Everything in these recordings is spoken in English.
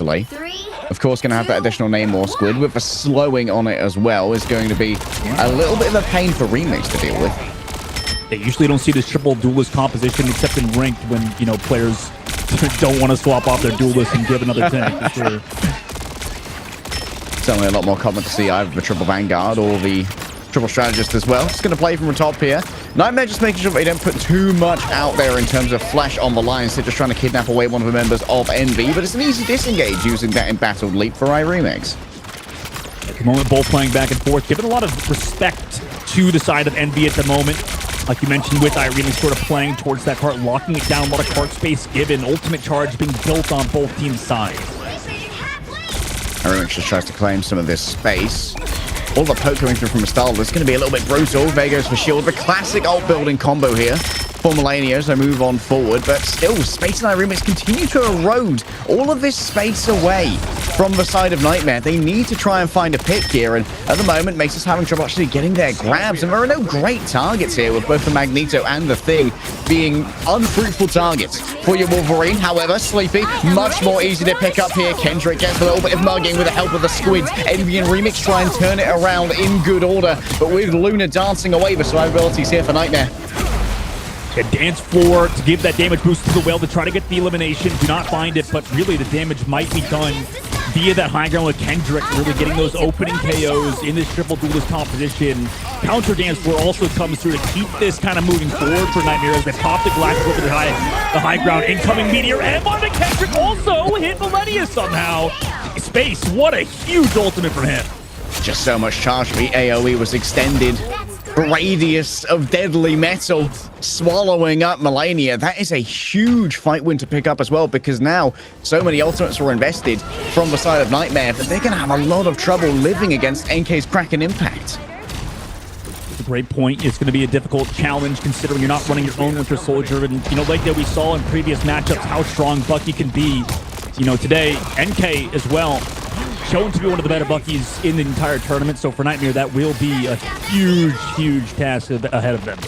Of course, going to have that additional NTMR squid with a slowing on it as well is going to be a little bit of a pain for Remix to deal with. They usually don't see this triple duelist composition except in ranked when, you know, players don't want to swap off their duelist and give another tank for sure. Certainly a lot more common to see either the triple Vanguard or the triple strategist as well. Just going to play from the top here. Nightmare just making sure they don't put too much out there in terms of flesh on the line. So just trying to kidnap away one of the members of NV. But it's an easy disengage using that embattled leap for iRemix. At the moment, both playing back and forth, giving a lot of respect to the side of NV at the moment. Like you mentioned with iRemix sort of playing towards that cart, locking it down, a lot of cart space given, ultimate charge being built on both teams' sides. iRemix just tries to claim some of this space. All the poke coming through from the start. It's going to be a little bit brutal. There goes for shield. The classic ult building combo here for Melania as they move on forward. But still, Space and iRemix continue to erode all of this space away from the side of Nightmare. They need to try and find a pick here. And at the moment, Mace is having trouble actually getting their grabs. And there are no great targets here with both the Magneto and the Thing being unfruitful targets for your Wolverine. However, Sleepy, much more easy to pick up here. Kendrick gets a little bit of mugging with the help of the squids. Envy and Remix try and turn it around in good order. But with Luna dancing away, the survivability's here for Nightmare. A dance floor to give that damage boost to the whale to try to get the elimination. Do not find it, but really the damage might be done via that high ground with Kendrick really getting those opening KOs in this triple duelist composition. Counter dance floor also comes through to keep this kind of moving forward for Nightmare as they pop the glass over the high ground. Incoming meteor and Marvin Kendrick also hit Millennia somehow. Space, what a huge ultimate for him. Just so much charge. The AoE was extended. Radius of deadly metal swallowing up Melania. That is a huge fight win to pick up as well, because now so many ultimates were invested from the side of Nightmare that they're going to have a lot of trouble living against NK's Kraken Impact. It's a great point. It's going to be a difficult challenge considering you're not running your own Winter Soldier. And, you know, like that we saw in previous matchups, how strong Bucky can be. You know, today, NK as well, shown to be one of the better Buckies in the entire tournament. So for Nightmare, that will be a huge, huge task ahead of them.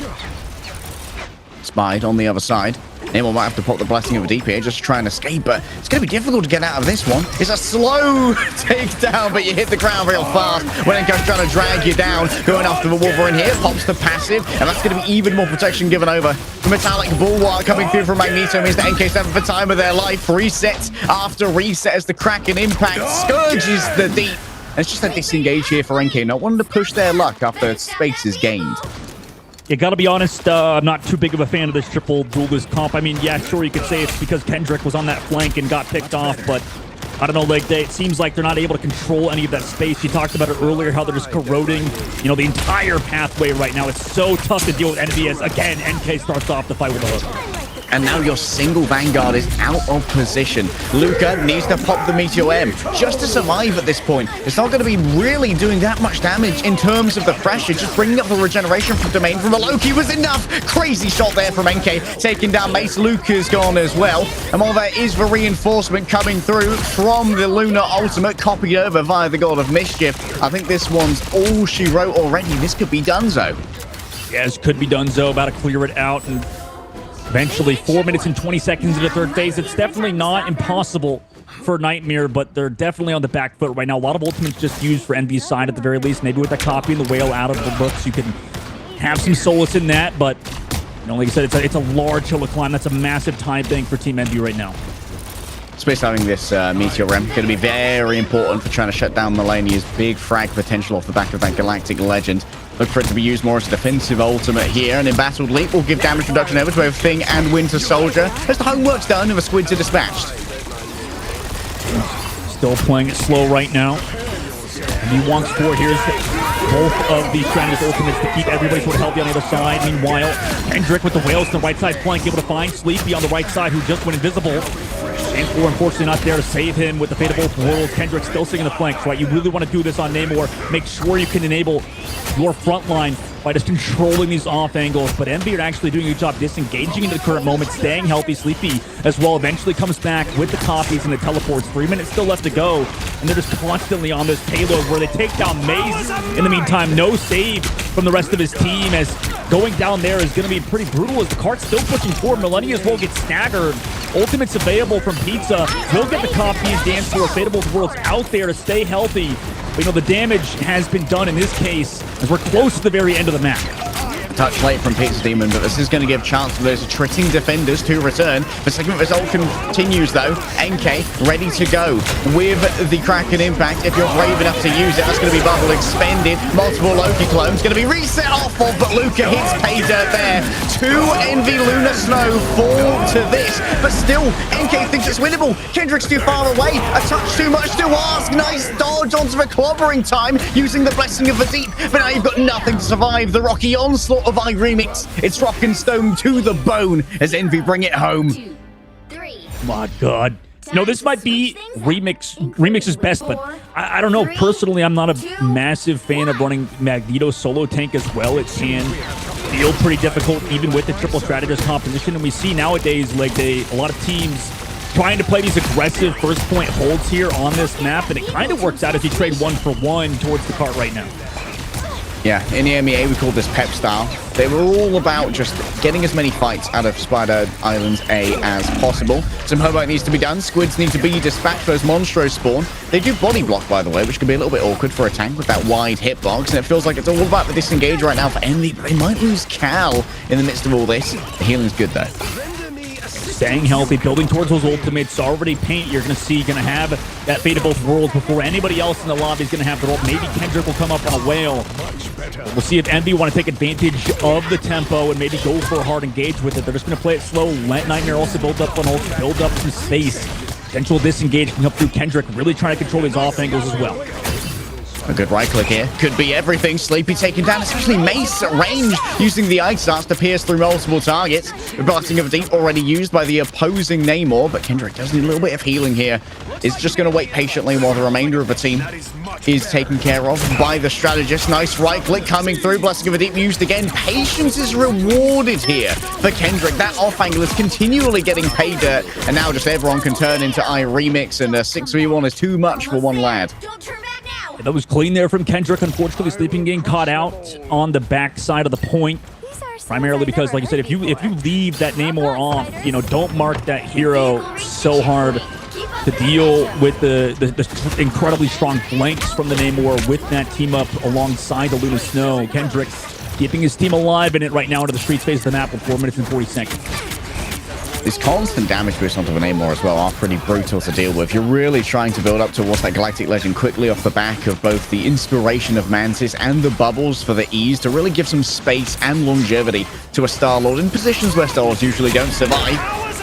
Spied on the other side. Nemo might have to pop the blessing of a DPA just to try and escape, but it's going to be difficult to get out of this one. It's a slow takedown, but you hit the ground real fast when NK's trying to drag you down. Going after the Wolverine here, pops the passive, and that's going to be even more protection given over. The metallic bulwark coming through from Magneto means that NK seven for time of their life. Reset after reset as the Kraken Impact scourges the deep. And it's just a disengage here for NK, not wanting to push their luck after space is gained. You gotta be honest, I'm not too big of a fan of this triple duelist comp. I mean, yeah, sure, you could say it's because Kendrick was on that flank and got picked off, but I don't know, like, it seems like they're not able to control any of that space. You talked about it earlier, how they're just corroding, you know, the entire pathway right now. It's so tough to deal with NVS. Again, NK starts off the fight with a hook. And now your single Vanguard is out of position. Luca needs to pop the Meteor M just to survive at this point. It's not going to be really doing that much damage in terms of the pressure. Just bringing up the regeneration from Domain from the Loki was enough. Crazy shot there from NK, taking down Mace. Luca's gone as well. And while there is the reinforcement coming through from the Luna ultimate, copied over via the God of Mischief, I think this one's all she wrote already. This could be Dunzo. Yeah, this could be Dunzo, about to clear it out. And eventually, 4 minutes and 20 seconds in the third phase. It's definitely not impossible for Nightmare, but they're definitely on the back foot right now. A lot of ultimates just used for NV's side at the very least. Maybe with the copy and the whale out of the books, you can have some solace in that. But, you know, like I said, it's a large hill to climb. That's a massive time bank for Team NV right now. Space having this Meteor Ram going to be very important for trying to shut down Melania's big frag potential off the back of that Galactic Legend. Look for it to be used more as a defensive ultimate here, and Embattled Leap will give damage reduction over to both Thing and Winter Soldier as the homework's done and the squids are dispatched. Still playing it slow right now. And he wants for here's both of the Stranded ultimates to keep everybody sort of healthy on the other side. Meanwhile, Kendrick with the whales to the right side flank, able to find Sleepy on the right side, who just went invisible. And unfortunately not there to save him with the fate of both worlds. Kendrick still sitting in the flanks, right? You really want to do this on Namor. Make sure you can enable your front line by just controlling these off angles. But NV are actually doing a good job disengaging into the current moment, staying healthy. Sleepy as well eventually comes back with the copies and the teleports. 3 minutes still left to go, and they're just constantly on this payload where they take down Mace. In the meantime, no save from the rest of his team, as going down there is going to be pretty brutal as the cart's still pushing forward. Millennia as well gets staggered. ultimates available from Pizza. Will get the copy and dance for Fate of Both Worlds out there to stay healthy. But, you know, the damage has been done in this case as we're close to the very end of the map. Touch late from Pizza Demon, but this is going to give chance for those attriting defenders to return. The second result continues, though. NK ready to go with the Kraken Impact. If you're brave enough to use it, that's going to be Bubble expended. Multiple Loki clones going to be reset off of, but Luca hits pay dirt there. 2 Envy Lunar Snow fall to this, but still, NK thinks it's winnable. Kendrick's too far away. A touch too much to ask. Nice dodge onto the clobbering time using the Blessing of the Deep, but now you've got nothing to survive the rocky onslaught of iRemix. It's rock and stone to the bone as Envy bring it home. 2, 3. My God. You know, this might be Remix's best, but I don't know. Personally, I'm not a massive fan of running Magneto solo tank as well. It can feel pretty difficult even with the triple strategist composition. And we see nowadays, like, a lot of teams trying to play these aggressive first point holds here on this map, and it kind of works out if you trade 1-for-1 towards the cart right now. Yeah, in the MEA, we call this pep style. They were all about just getting as many fights out of Spider Islands A as possible. Some homework needs to be done. Squids need to be dispatched. Those Monstros spawn. They do body block, by the way, which can be a little bit awkward for a tank with that wide hitbox. And it feels like it's all about the disengage right now for Envy, but they might lose Cal in the midst of all this. The healing's good, though. Staying healthy, building towards those ultimates. Already Paint, you're going to see, going to have that Fate of Both Worlds before anybody else in the lobby is going to have the role. Maybe Kendrick will come up on a whale. We'll see if Envy want to take advantage of the tempo and maybe go for a hard engage with it. They're just going to play it slow. Let Nightmare also build up on ult, build up some space. Potential disengage can come through Kendrick, really trying to control his off angles as well. A good right click here. Could be everything. Sleepy taken down, especially Mace at range, using the Ice Darts to pierce through multiple targets. The Blessing of the Deep already used by the opposing Namor, but Kendrick does need a little bit of healing here. Is just going to wait patiently while the remainder of the team is taken care of by the strategist. Nice right click coming through. Blessing of the Deep used again. Patience is rewarded here for Kendrick. That off angle is continually getting pay dirt, and now just everyone can turn into iRemix, and a 6v1 is too much for one lad. Don't turn back now. That was clean there from Kendrick. Unfortunately, Sleeping getting caught out on the back side of the point. Primarily because, like you said, if you leave that Namor off, you know, don't mark that hero so hard to deal with the incredibly strong flanks from the Namor with that team up alongside the Luna Snow. Kendrick keeping his team alive in it right now into the street space of the map with 4 minutes and 40 seconds. These constant damage boosts onto the Namor as well are pretty brutal to deal with. You're really trying to build up towards that Galactic Legend quickly off the back of both the inspiration of Mantis and the bubbles for the ease to really give some space and longevity to a Star-Lord in positions where Star-Lords usually don't survive.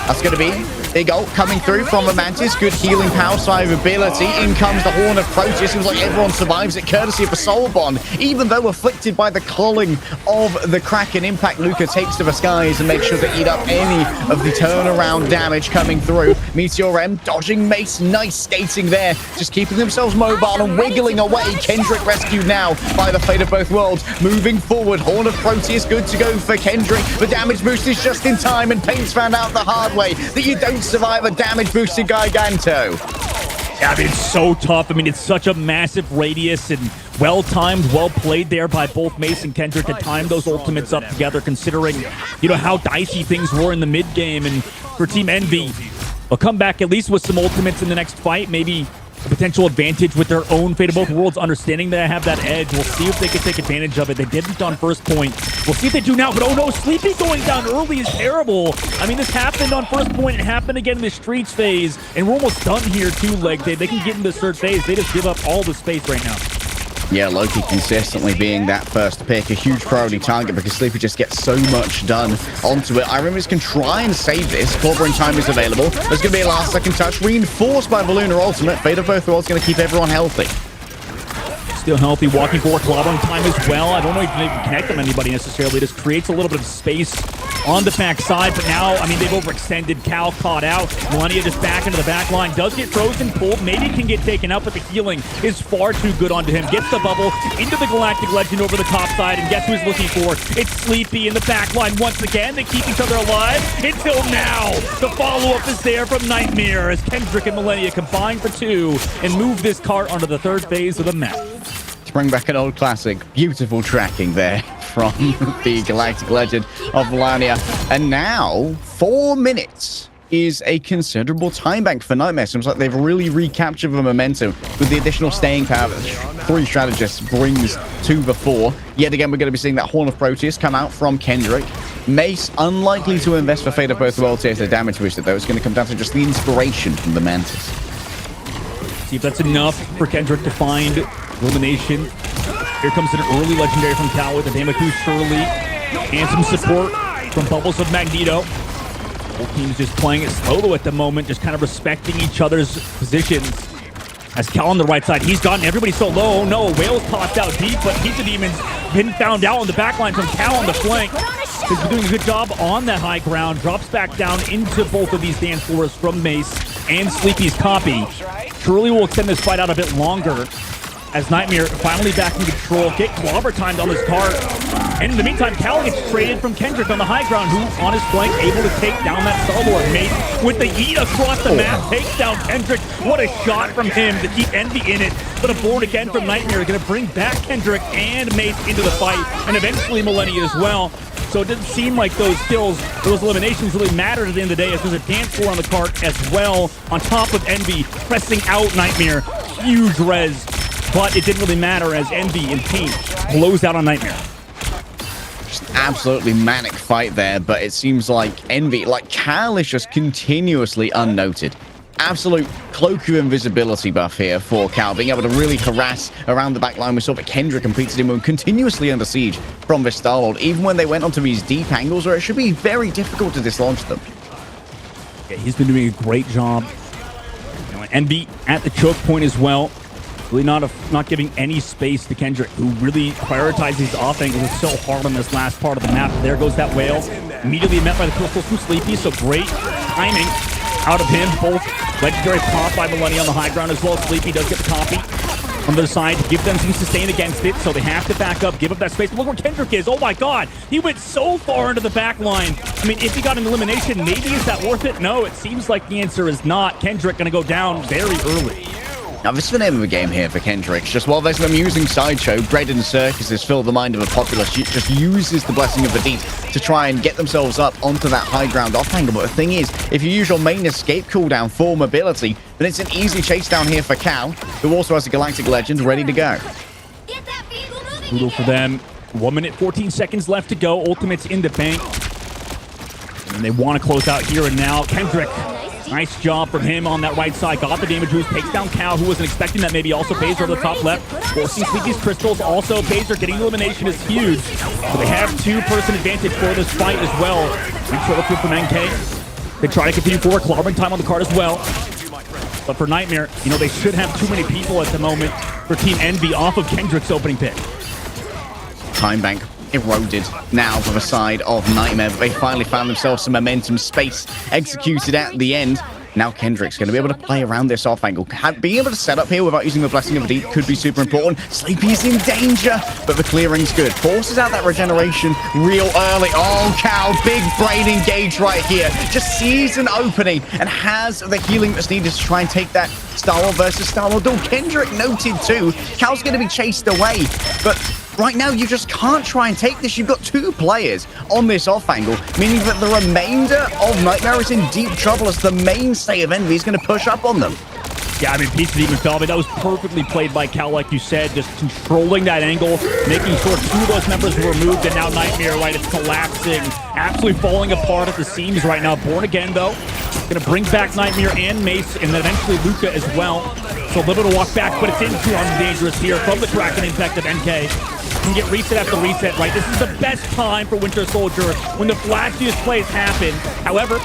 That's going to be big ult coming through from a Mantis. Good healing power survivability. In comes the Horn of Proteus. Seems like everyone survives it courtesy of a Soul Bond. Even though afflicted by the culling of the Kraken Impact, Luca takes to the skies and makes sure to eat up any of the turnaround damage coming through. Meteor M dodging Mace. Nice skating there. Just keeping themselves mobile and wiggling away. Kendrick rescued now by the Fate of Both Worlds. Moving forward. Horn of Proteus good to go for Kendrick. The damage boost is just in time, and Paint's found out the hard way that you don't survive a damage boosted Giganto. Yeah, I mean, it's so tough. I mean, it's such a massive radius and well-timed, well-played there by both Mace and Kendrick to time those ultimates up together, considering, you know, how dicey things were in the mid-game. And for Team Envy, they'll come back at least with some ultimates in the next fight, maybe a potential advantage with their own Fate of Both Worlds, understanding that I have that edge. We'll see if they can take advantage of it. They didn't on first point. We'll see if they do now, but oh no, Sleepy going down early is terrible. I mean, this happened on first point. It happened again in the streets phase, and we're almost done here too, Leg. They can get into the third phase. They just give up all the space right now. Yeah, Loki consistently being that first pick, a huge priority target because Sleepy just gets so much done onto it. iRemix can try and save this. Clobbering time is available. There's going to be a last second touch, reinforced by the Lunar Ultimate. Fate of Both Worlds going to keep everyone healthy. Still healthy, walking forward, clobbering time as well. I don't know if you can even connect them to anybody necessarily. It just creates a little bit of space on the back side, but now, I mean, they've overextended. Cal caught out. Millennia just back into the back line. Does get frozen, pulled, maybe can get taken out, but the healing is far too good onto him. Gets the bubble into the Galactic Legend over the top side, and guess who he's looking for? It's Sleepy in the back line once again. They keep each other alive until now. The follow-up is there from Nightmare as Kendrick and Millennia combine for 2 and move this cart onto the third phase of the map. Bring back an old classic. Beautiful tracking there from the Galactic Legend of Melania. And now, 4 minutes is a considerable time bank for Nightmare. Seems like they've really recaptured the momentum with the additional staying power that 3 strategists brings to the 4. Yet again, we're going to be seeing that Horn of Proteus come out from Kendrick. Mace, unlikely to invest for Fate of Both Worlds here if they're damage boosted, though. It's going to come down to just the inspiration from the Mantis. See if that's enough for Kendrick to find elimination. Here comes an early legendary from Cal with a damage boost early and some support from Bubbles of Magneto. Both teams just playing it slow though at the moment, just kind of respecting each other's positions. As Cal on the right side, he's gotten everybody so low. Oh no, Whale's tossed out deep, but Pizza Demon's been found out on the back line from Cal on the flank. He's been doing a good job on that high ground. Drops back down into both of these dance floors from Mace and Sleepy's copy. Surely will extend this fight out a bit longer as Nightmare finally back in control. Get clobber timed on this card. And in the meantime, Cal gets traded from Kendrick on the high ground, who on his flank able to take down that Star-Lord. Mace with the yeet across the map, takes down Kendrick. What a shot from him to keep Envy in it. But a Born Again from Nightmare going to bring back Kendrick and Mace into the fight, and eventually Millennia as well. So it didn't seem like those kills, those eliminations really mattered at the end of the day, as there's a dance floor on the cart as well, on top of Envy pressing out Nightmare. Huge res, but it didn't really matter as Envy in pain blows out on Nightmare. Just absolutely manic fight there, but it seems like Envy, like Cal, is just continuously unnoted. Absolute cloak of invisibility buff here for Cal, being able to really harass around the back line. We saw that Kendrick and Pizza Demon continuously under siege from this Star-Lord, even when they went onto these deep angles where it should be very difficult to dislodge them. Yeah, he's been doing a great job. You know, Envy at the choke point as well. Really not giving any space to Kendrick, who really prioritizes his off angles so hard on this last part of the map. There goes that Whale. Immediately met by the crystals from Sleepy, so great timing out of him. Both legendary pop by Millennia on the high ground as well. Sleepy does get the copy on the side to give them some sustain against it, so they have to back up, give up that space. But look where Kendrick is. Oh my god, he went so far into the back line. I mean, if he got an elimination, maybe is that worth it? No, it seems like the answer is not. Kendrick gonna go down very early. Now, this is the name of the game here for Kendrick. Just while there's an amusing sideshow, Bread and Circuses fill the mind of a populace. Just uses the Blessing of the Deep to try and get themselves up onto that high ground off angle. But the thing is, if you use your main escape cooldown for mobility, then it's an easy chase down here for Cal, who also has a Galactic Legend ready to go. Brutal for them. 1 minute, 14 seconds left to go. Ultimate's in the bank. And they want to close out here and now. Kendrick. Nice job from him on that right side. Got the damage boost. Takes down Cal, who wasn't expecting that. Maybe also Baser over the top left. Forcing Sleepy's crystals. Also, Baser getting the elimination is huge. So they have 2-person advantage for this fight as well. Control through from NK. They try to continue forward. Clobbering time on the card as well. But for Nightmare, you know, they should have too many people at the moment for Team Envy off of Kendrick's opening pick. Time bank eroded now from the side of Nightmare, but they finally found themselves some momentum space executed at the end. Now Kendrick's going to be able to play around this off angle. Being able to set up here without using the Blessing of the Deep could be super important. Sleepy is in danger, but the clearing's good. Forces out that regeneration real early. Oh, Cal, big brain engaged right here. Just sees an opening and has the healing that's needed to try and take that Star-Lord versus Star-Lord duel. Kendrick noted too. Cal's going to be chased away, but right now, you just can't try and take this. You've got 2 players on this off angle, meaning that the remainder of Nightmare is in deep trouble as the mainstay of Envy is going to push up on them. Yeah, I mean, Pizza Demon fell. I mean, that was perfectly played by Cal, like you said, just controlling that angle, making sure 2 of those members were removed, and now Nightmare, right, it's collapsing, absolutely falling apart at the seams right now. Born Again, though, going to bring back Nightmare and Mace, and then eventually Luca as well. So a little bit of walk back, but it's in too dangerous here from the Kraken impact of NK. Can get reset after reset, right? This is the best time for Winter Soldier when the flashiest plays happen. However,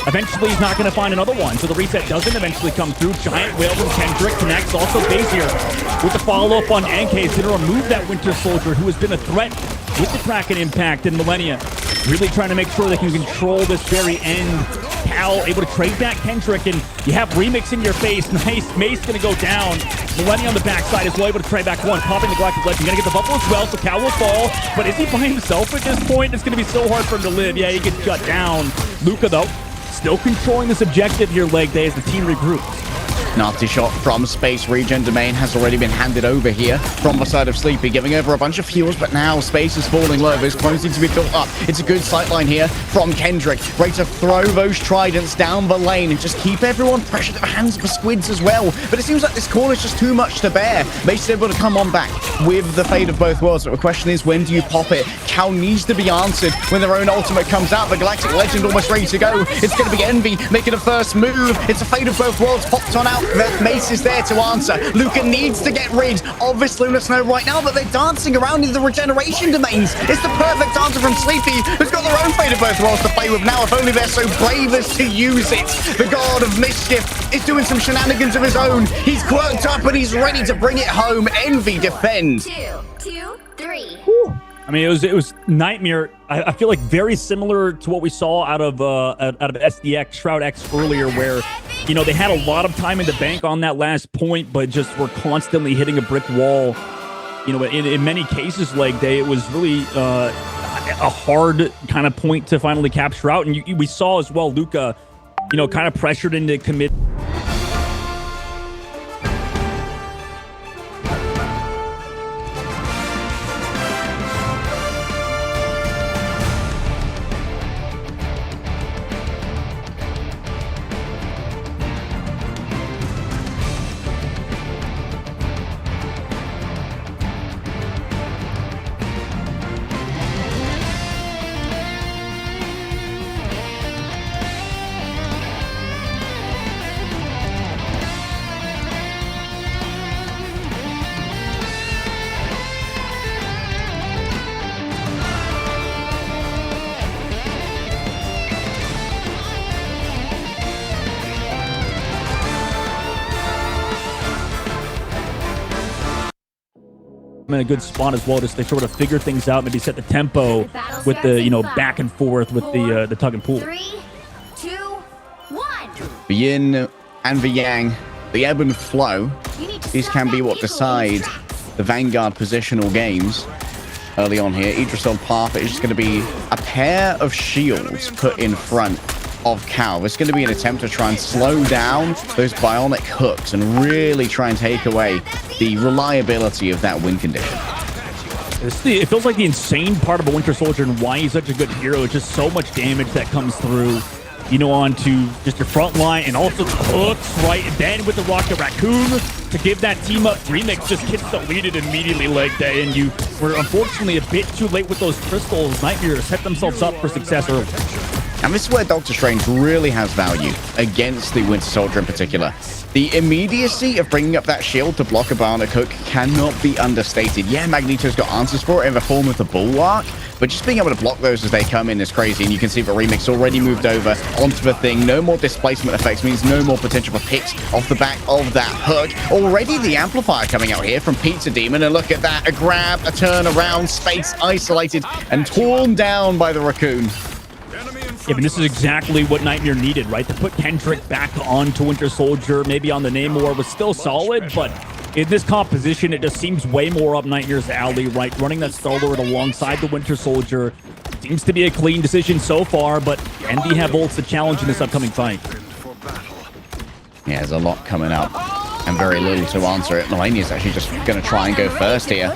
eventually he's not going to find another one, so the reset doesn't eventually come through. Giant Whale from Kendrick connects. Also Bazier with the follow-up on NK is going to remove that Winter Soldier, who has been a threat with the Kraken impact in Millennia. Really trying to make sure they can control this very end. Cal able to trade back Kendrick, and you have Remix in your face. Nice. Mace going to go down. Millennia on the backside is well able to trade back one. Popping the Galactic Legend. Going to get the bubble as well, so Cal will fall. But is he by himself at this point? It's going to be so hard for him to live. Yeah, he gets shut down. Luca, though, still controlling this objective here, leg day, as the team regroups. Nasty shot from Space. Regen domain has already been handed over here from the side of Sleepy, giving over a bunch of fuels, but now Space is falling low. There's closing to be built up. It's a good sightline here from Kendrick. Ready to throw those tridents down the lane and just keep everyone pressured at the hands of the squids as well. But it seems like this corner is just too much to bear. Mace is able to come on back with the fate of both worlds. But the question is, when do you pop it? Cal needs to be answered when their own ultimate comes out. The Galactic Legend almost ready to go. It's going to be Envy making a first move. It's a fate of both worlds popped on out. Mace is there to answer. Luca needs to get rid of this Lunar Snow right now, but they're dancing around in the regeneration domains. It's the perfect answer from Sleepy, who's got their own fate of both worlds to play with now, if only they're so brave as to use it. The God of Mischief is doing some shenanigans of his own. He's quirked up and he's ready to bring it home. Envy defend. 2, 3. I mean, it was Nightmare. I feel like very similar to what we saw out of SDX, Shroud X earlier, where, you know, they had a lot of time in the bank on that last point, but just were constantly hitting a brick wall. You know, in many cases, like it was really a hard kind of point to finally capture out. And we saw as well, Luca, you know, kind of pressured into commit. In a good spot as well, just to sort of figure things out, maybe set the tempo with the, you know, back and forth with the tug and pull. 3, 2, 1. The yin and the yang, the ebb and flow, these can be what decide the Vanguard positional games early on here. Idrisol Path is just going to be a pair of shields put in front of Cal. It's going to be an attempt to try and slow down those bionic hooks and really try and take away the reliability of that win condition. It feels like the insane part of a Winter Soldier and why he's such a good hero. It's just so much damage that comes through, you know, onto just your front line, and also the hooks, right? And then with the Rocket Raccoon to give that team up. Remix just gets deleted immediately like that, and you were unfortunately a bit too late with those crystals. Nightmare set themselves up for success early. And this is where Doctor Strange really has value against the Winter Soldier in particular. The immediacy of bringing up that shield to block a bionic hook cannot be understated. Yeah, Magneto's got answers for it in the form of the Bulwark, but just being able to block those as they come in is crazy. And you can see the Remix already moved over onto the thing. No more displacement effects means no more potential for picks off the back of that hook. Already the Amplifier coming out here from Pizza Demon. And look at that, a grab, a turn around, Space isolated and torn down by the Raccoon. Yeah, but this is exactly what Nightmare needed, right? To put Kendrick back onto Winter Soldier, maybe on the Namor was still solid, but in this composition, it just seems way more up Nightmare's alley, right? Running that Star-Lord alongside the Winter Soldier seems to be a clean decision so far, but Envy have ults to challenge in this upcoming fight. Yeah, there's a lot coming up and very little to answer it. Melania's actually just going to try and go first here.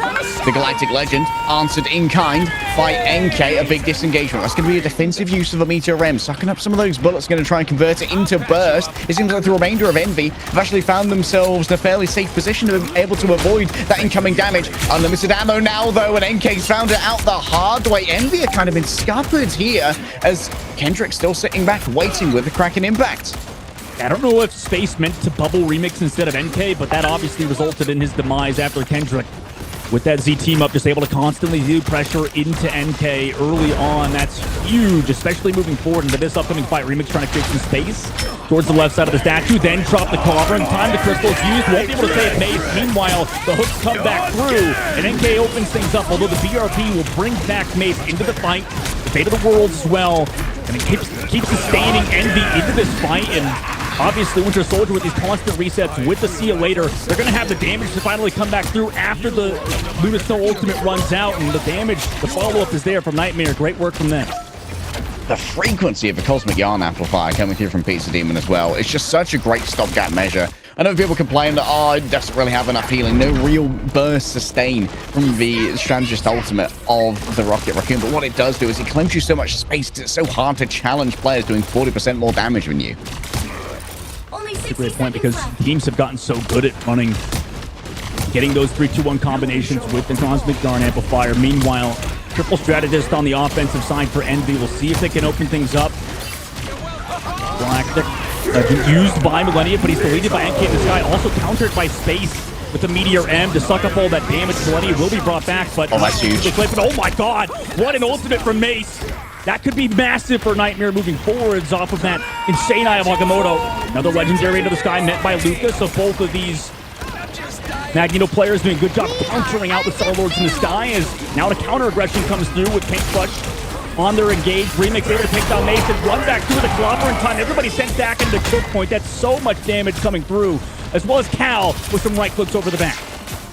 The Galactic Legend answered in kind by NK, a big disengagement. That's going to be a defensive use of a Meteor M, sucking up some of those bullets, going to try and convert it into burst. It seems like the remainder of Envy have actually found themselves in a fairly safe position to be able to avoid that incoming damage. Unlimited ammo now, though, and NK's found it out the hard way. Envy have kind of been scuppered here as Kendrick's still sitting back, waiting with the Kraken impact. I don't know if Space meant to bubble Remix instead of NK, but that obviously resulted in his demise after Kendrick. With that Z team up, just able to constantly do pressure into NK early on. That's huge, especially moving forward into this upcoming fight. Remix trying to create some space towards the left side of the statue, then drop the cover, and time the crystals used. Won't be able to save Mace. Meanwhile, the hooks come back through, and NK opens things up, although the BRB will bring back Mace into the fight. The fate of the worlds as well, and it keeps sustaining Envy into this fight, and obviously, Winter Soldier with these constant resets with the See You Later, they're going to have the damage to finally come back through after the Lunar Snow ultimate runs out, and the damage, the follow-up is there from Nightmare. Great work from them. The frequency of the Cosmic Yarn Amplifier coming through from Pizza Demon as well. It's just such a great stopgap measure. I know people complain that, oh, it doesn't really have enough healing. No real burst sustain from the strategist ultimate of the Rocket Raccoon. But what it does do is it claims you so much space because it's so hard to challenge players doing 40% more damage than you. That's a great point, because teams have gotten so good at running, getting those 3-2-1 combinations with the Cosmic Yarn Amplifier. Meanwhile, triple strategist on the offensive side for Envy. We'll see if they can open things up. Galactic used by Millennia, but he's deleted by NK in the sky. Also countered by Space with the Meteor M to suck up all that damage. Millennia will be brought back, but that's huge. Oh my god, what an ultimate from Mace. That could be massive for Nightmare moving forwards off of that insane Eye of Agamotto. Another legendary into the sky met by Luca, so both of these Magneto players doing a good job countering out the Star-Lords in the sky, as now the counter aggression comes through with Paint Clutch on their engage. Remix able to take down Mace and run back through the clobber in time. Everybody sent back into the choke point. That's so much damage coming through, as well as Cal with some right clicks over the back.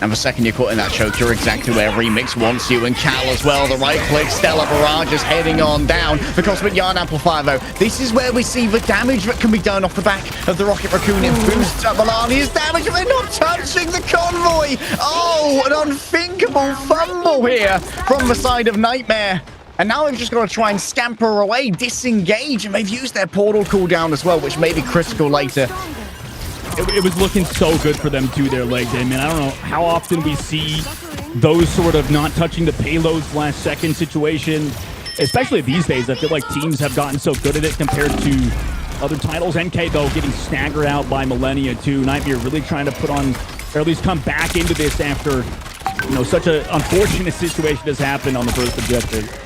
And the second you're caught in that choke, you're exactly where Remix wants you, and Cal as well. The right click, Stellar Barrage is heading on down. The Cosmic Yarn Amplifier, though, this is where we see the damage that can be done off the back of the Rocket Raccoon. It boosts up Melania's damage, and they're not touching the convoy. Oh, an unthinkable fumble here from the side of Nightmare. And now they've just got to try and scamper away, disengage, and they've used their portal cooldown as well, which may be critical later. It was looking so good for them too, their leg day, man. I don't know how often we see those sort of not touching the payloads last second situation, especially these days. I feel like teams have gotten so good at it compared to other titles. NK, though, getting staggered out by Millennia too. Nightmare really trying to put on, or at least come back into this after, you know, such an unfortunate situation has happened on the first objective.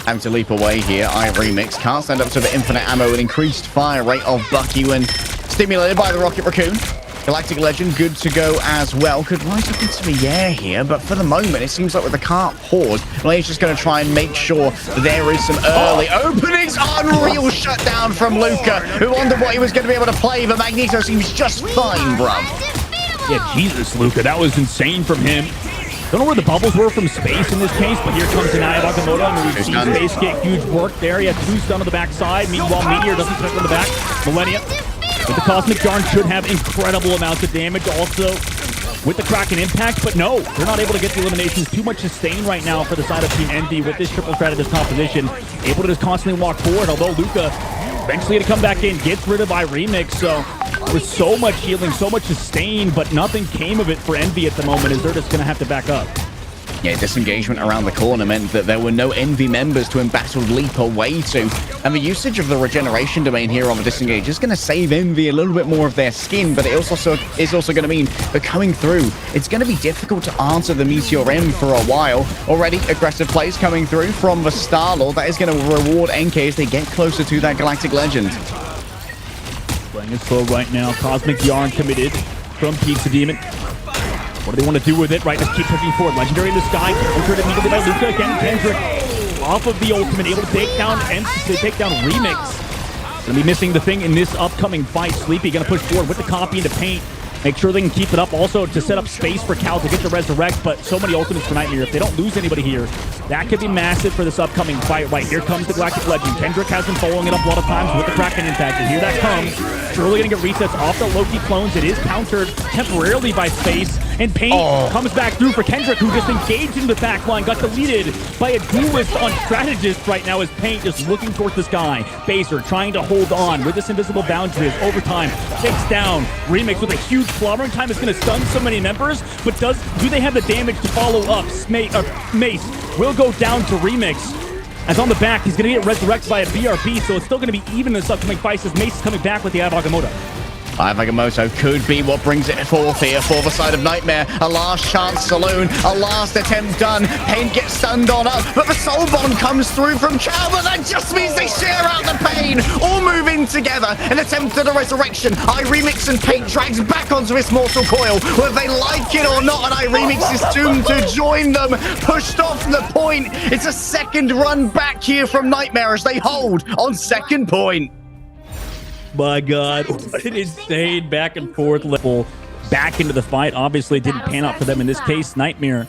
Having to leap away here. Remix can't stand up to the infinite ammo and increased fire rate of Bucky when stimulated by the Rocket Raccoon. Galactic Legend good to go as well. Could rise up into the air here, but for the moment, it seems like with the cart paused, Lane's just going to try and make sure there is some early openings. Unreal shutdown from Luca, who wondered what he was going to be able to play, but Magneto seems just fine, bruv. Yeah, Jesus, Luca, that was insane from him. Don't know where the bubbles were from Space in this case, but here comes an Eye of Agamotto, and we've seen Space get huge work there. He had 2 stun on the backside. Meanwhile, Meteor doesn't connect on the back. Millennia with the Cosmic Yarn should have incredible amounts of damage also with the Kraken Impact, but no, they're not able to get the eliminations. Too much sustain right now for the side of Team Envy with this triple strategist composition. Able to just constantly walk forward, although Luca eventually to come back in, gets rid of Remix, so with so much healing, so much sustain, but nothing came of it for Envy at the moment, as they're just going to have to back up. Yeah, disengagement around the corner meant that there were no Envy members to embattled leap away to. And the usage of the regeneration domain here on the disengage is going to save Envy a little bit more of their skin, but it is also going to mean that coming through, it's going to be difficult to answer the Meteor M for a while. Already aggressive plays coming through from the Star-Lord. That is going to reward NK as they get closer to that Galactic Legend. Playing it slow right now. Cosmic Yarn committed from Pizza Demon. What do they want to do with it? Right, just keep pushing forward. Legendary in the sky, countered immediately by Luca. Again, Kendrick off of the ultimate, able to take down Remix. Gonna be missing the thing in this upcoming fight. Sleepy gonna push forward with the copy into Paint. Make sure they can keep it up. Also to set up space for Cal to get the resurrect, but so many ultimates for Nightmare. If they don't lose anybody here, that could be massive for this upcoming fight. Right, here comes the Galactic Legend. Kendrick has been following it up a lot of times with the Kraken Impact, and here that comes. Surely gonna get resets off the Loki clones. It is countered temporarily by Space, and Paint comes back through for Kendrick, who just engaged in the back line, got deleted by a duelist on strategist right now as Paint just looking towards the sky. Baser trying to hold on with this invisible boundary as overtime takes down Remix with a huge slobbering time. Is going to stun so many members, but do they have the damage to follow up? Mace will go down to Remix. As on the back, he's going to get resurrected by a BRB, so it's still going to be even in this upcoming fight as Mace is coming back with the Eye of Agamotto. Eye of Agamotto could be what brings it forth here for the side of Nightmare. A last chance saloon, a last attempt done. Pain gets stunned on up, but the soul bond comes through from Cal, but that just means they share out the pain. All move in together and attempt at a resurrection. Remix and Paint drags back onto this mortal coil, whether they like it or not, and Remix is doomed to join them. Pushed off the point. It's a second run back here from Nightmare as they hold on second point. My God, what an insane back and forth level back into the fight. Obviously, it didn't pan out for them in this case. Nightmare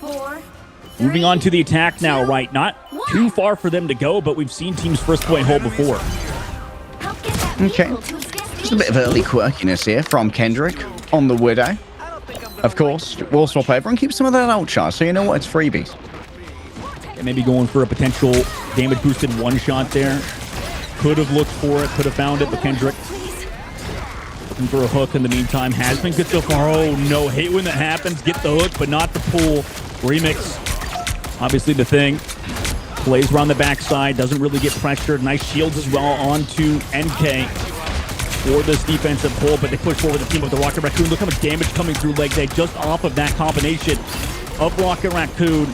moving on to the attack now, right? Not too far for them to go, but we've seen teams first point hold before. Okay. Just a bit of early quirkiness here from Kendrick. on the Widow. Of course, we'll swap over and keep some of that ult charge, so you know what? It's freebies. And maybe going for a potential damage boosted one-shot there. Could have looked for it, could have found it, but Kendrick looking for a hook in the meantime. Has been good so far. Oh no, hate when that happens. Get the hook, but not the pull. Remix, obviously the thing. Plays around the backside, doesn't really get pressured. Nice shields as well onto NK for this defensive pull, but they push forward the team with the Rocket Raccoon. Look how much damage coming through leg day just off of that combination of Rocket Raccoon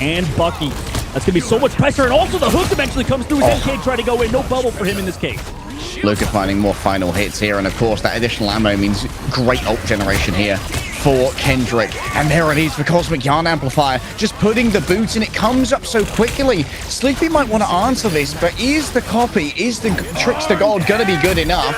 and Bucky. That's going to be so much pressure, and also the hook eventually comes through as NK try to go in. No bubble for him in this case. Luca finding more final hits here, and of course that additional ammo means great ult generation here for Kendrick. And there it is for Cosmic Yarn Amplifier, just putting the boot in. It comes up so quickly. Sleepy might want to answer this, but is the copy, is the Trickster God going to be good enough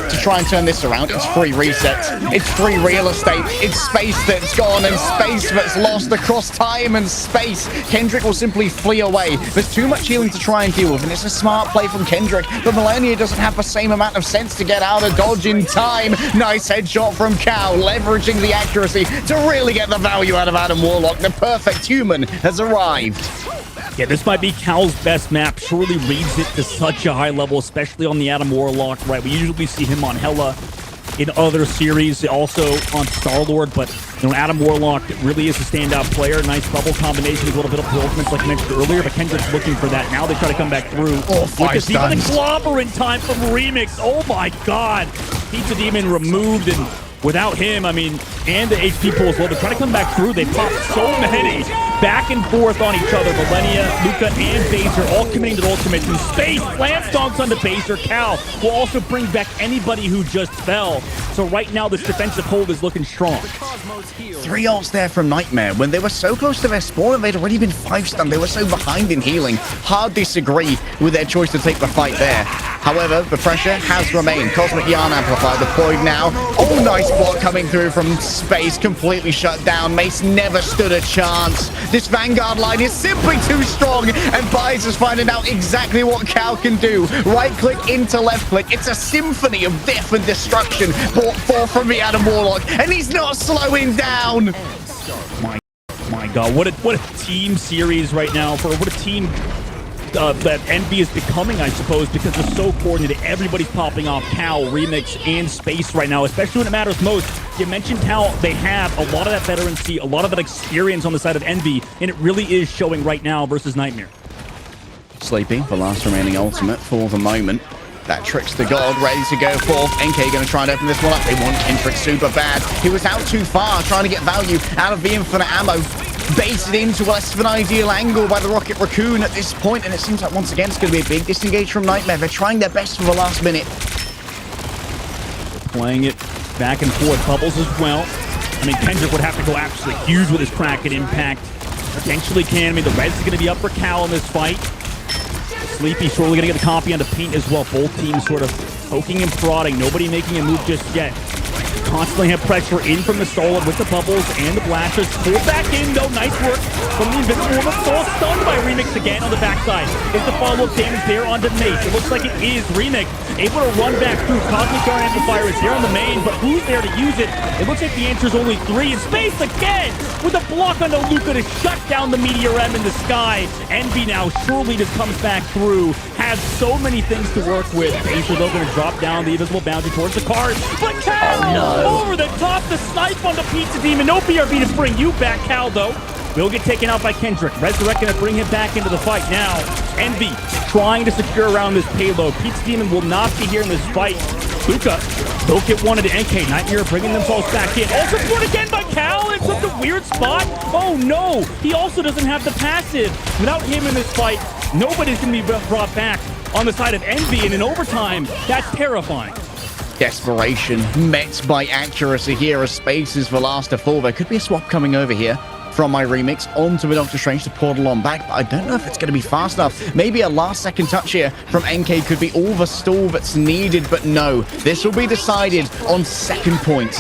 to try and turn this around? It's free resets, it's free real estate, it's space that's gone and space that's lost across time and space. Kendrick will simply flee away. There's too much healing to try and deal with, and it's a smart play from Kendrick, but Millennia doesn't have the same amount of sense to get out of dodge in time. Nice headshot from Cal, leveraging the accuracy to really get the value out of Adam Warlock. The perfect human has arrived. Yeah, this might be Cal's best map. Surely reads it to such a high level, especially on the Adam Warlock, right? We usually see him on Hela in other series, also on Star-Lord, but you know, Adam Warlock really is a standout player. Nice bubble combination, a little bit of ultimates like I mentioned earlier, but Kendrick's looking for that. Now they try to come back through. Oh, 5 stuns. Even the clobber in time from Remix. Oh my god. Pizza Demon removed, and without him, I mean, and the HP pool as well. They're trying to come back through. They pop so many back and forth on each other. Millennia, Luca, and Baser all committing to the ultimates in space. Slam stonks onto Baser. Cal will also bring back anybody who just fell. So right now, this defensive hold is looking strong. 3 ults there from Nightmare. When they were so close to their spawn, they'd already been 5 stunned. They were so behind in healing. Hard disagree with their choice to take the fight there. However, the pressure has remained. Cosmic Yarn Amplifier deployed now. Oh, nice block coming through from space. Completely shut down. Mace never stood a chance. This Vanguard line is simply too strong, and Bias is finding out exactly what Cal can do. Right click into left click. It's a symphony of death and destruction brought forth from the Adam Warlock, and he's not slowing down. My god, what a team series right now, for what a team that Envy is becoming, I suppose, because they're so coordinated. Everybody's popping off. Cal, Remix, and Space right now, especially when it matters most. You mentioned how they have a lot of that veterancy, a lot of that experience on the side of Envy, and it really is showing right now versus Nightmare. Sleepy, the last remaining ultimate for the moment. That Trickster God ready to go forth. NK going to try and open this one up. They want Kendrick super bad. He was out too far, trying to get value out of the infinite ammo. Baited into less of an ideal angle by the Rocket Raccoon at this point, and it seems like once again it's going to be a big disengage from Nightmare. They're trying their best for the last minute. Playing it back and forth. Bubbles as well. I mean, Kendrick would have to go absolutely huge with his Kraken impact. Potentially can. I mean, the Reds is going to be up for Cal in this fight. Sleepy surely going to get a copy onto Paint as well. Both teams sort of poking and prodding. Nobody making a move just yet. Constantly have pressure in from the Solid with the bubbles and the blasters. Pull back in though. Nice work from the Invisible. The Soul stunned by Remix again on the backside. Is the follow-up damage there onto Mace? It looks like it is. Remix able to run back through. Cosmic Yarn Amplifier is there on the main, but who's there to use it? It looks like the answer is only 3. In space again with a block onto Luca to shut down the Meteor M in the sky. Envy now surely just comes back through. Has so many things to work with. Baser though going to drop down the invisible boundary towards the card. But Cal over the top, the snipe on the Pizza Demon. No BRB to bring you back. Cal though will get taken out by Kendrick. Resurrect going to bring him back into the fight now. Envy trying to secure around this payload. Pizza Demon will not be here in this fight. Luca, they'll get one into NK. Nightmare bringing themselves back in. Also put again by Cal in such a weird spot. Oh no, he also doesn't have the passive. Without him in this fight, nobody's going to be brought back on the side of Envy, and in overtime, that's terrifying. Desperation met by accuracy here as Space is the last to fall. There could be a swap coming over here from my Remix onto the Doctor Strange to portal on back, but I don't know if it's going to be fast enough. Maybe a last second touch here from NK could be all the stall that's needed, but no. This will be decided on second point.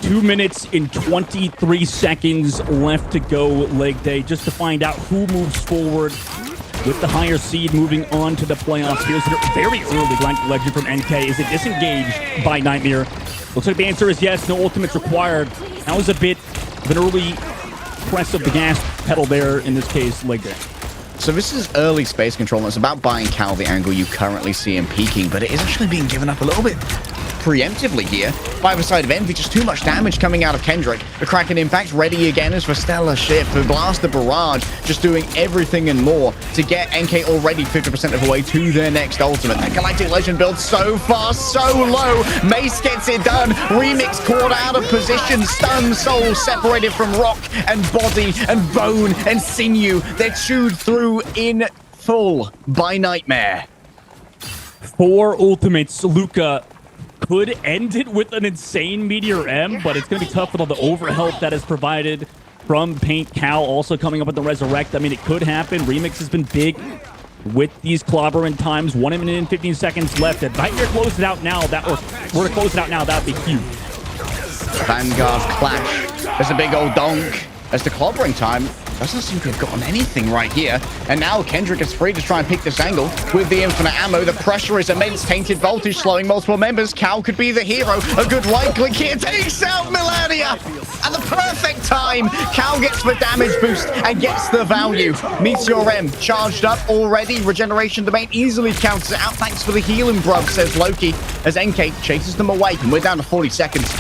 2 minutes and 23 seconds left to go, leg day, just to find out who moves forward with the higher seed moving on to the playoffs. Here's a very early blank legend from NK. Is it disengaged by Nightmare? Looks like the answer is yes. No ultimates required. That was a bit of an early press of the gas pedal there, in this case, leg day. So this is early space control, and it's about buying Cal the angle you currently see him peaking, but it is actually being given up a little bit preemptively here by the side of Envy. Just too much damage coming out of Kendrick. The Kraken Impact ready again as for Stellar Shift. The Blast the Barrage just doing everything and more to get NK already 50% of the way to their next ultimate. That Galactic Legend builds so fast, so low. Mace gets it done. Remix caught out of position. Stun Soul separated from rock and body and bone and sinew. They're chewed through in full by Nightmare. 4 ultimates. Luca could end it with an insane Meteor M, but it's going to be tough with all the overhelp that is provided from Paint. Cal also coming up with the Resurrect. I mean, it could happen. Remix has been big with these clobbering times. 1 minute and 15 seconds left. If Nightmare closes it out now, were to close it out now, that would be huge. Vanguard clash. There's a big old donk. As the clobbering time doesn't seem to have gotten anything right here. And now Kendrick is free to try and pick this angle with the infinite ammo. The pressure is immense. Tainted Voltage slowing multiple members. Cal could be the hero. A good right click here takes out Melania. At the perfect time, Cal gets the damage boost and gets the value. Meteor M charged up already. Regeneration Domain easily counters it out. Thanks for the healing, bruv, says Loki, as NK chases them away. And we're down to 40 seconds.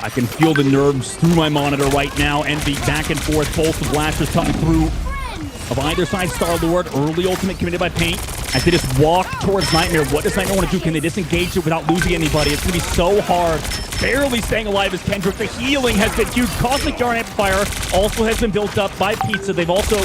I can feel the nerves through my monitor right now. Envy back and forth. Both the blasters coming through of either side. Star-Lord, early ultimate committed by Paint. As they just walk towards Nightmare. What does Nightmare want to do? Can they disengage it without losing anybody? It's going to be so hard. Barely staying alive as Kendrick. The healing has been huge. Cosmic Jar Amplifier also has been built up by Pizza. They've also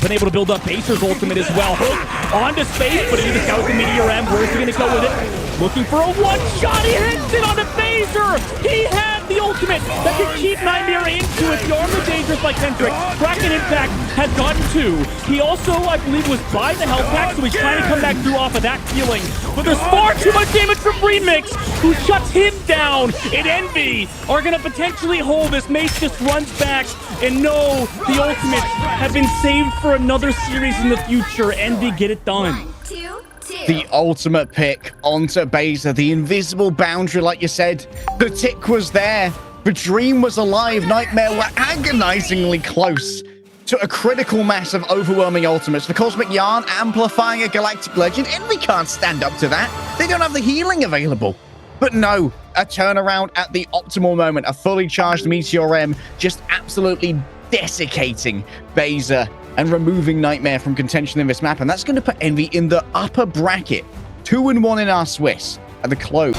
been able to build up Baser's ultimate as well. Hook onto space, but he just goes to Meteor M. Where's he going to go with it? Looking for a one-shot. He hits it on the Baser. He had the ultimate that can keep Nightmare into it. The armor dangerous like Kendrick. Kraken Impact has gotten 2. He also, I believe, was by the health pack, so he's trying to come back through off of that healing. But there's far too much damage from Remix, who shuts him down. And Envy are going to potentially hold this. Mace just runs back. And no, the ultimates have been saved for another series in the future. Envy, get it done. 1, 2, 2. The ultimate pick onto Baser. The invisible boundary, like you said. The tick was there. The dream was alive. Nightmare were agonizingly close to a critical mass of overwhelming ultimates. The Cosmic Yarn amplifying a Galactic Legend. Envy can't stand up to that. They don't have the healing available. But no, a turnaround at the optimal moment. A fully charged Meteor M just absolutely desiccating Baser and removing Nightmare from contention in this map. And that's going to put Envy in the upper bracket. 2-1 in our Swiss at the close.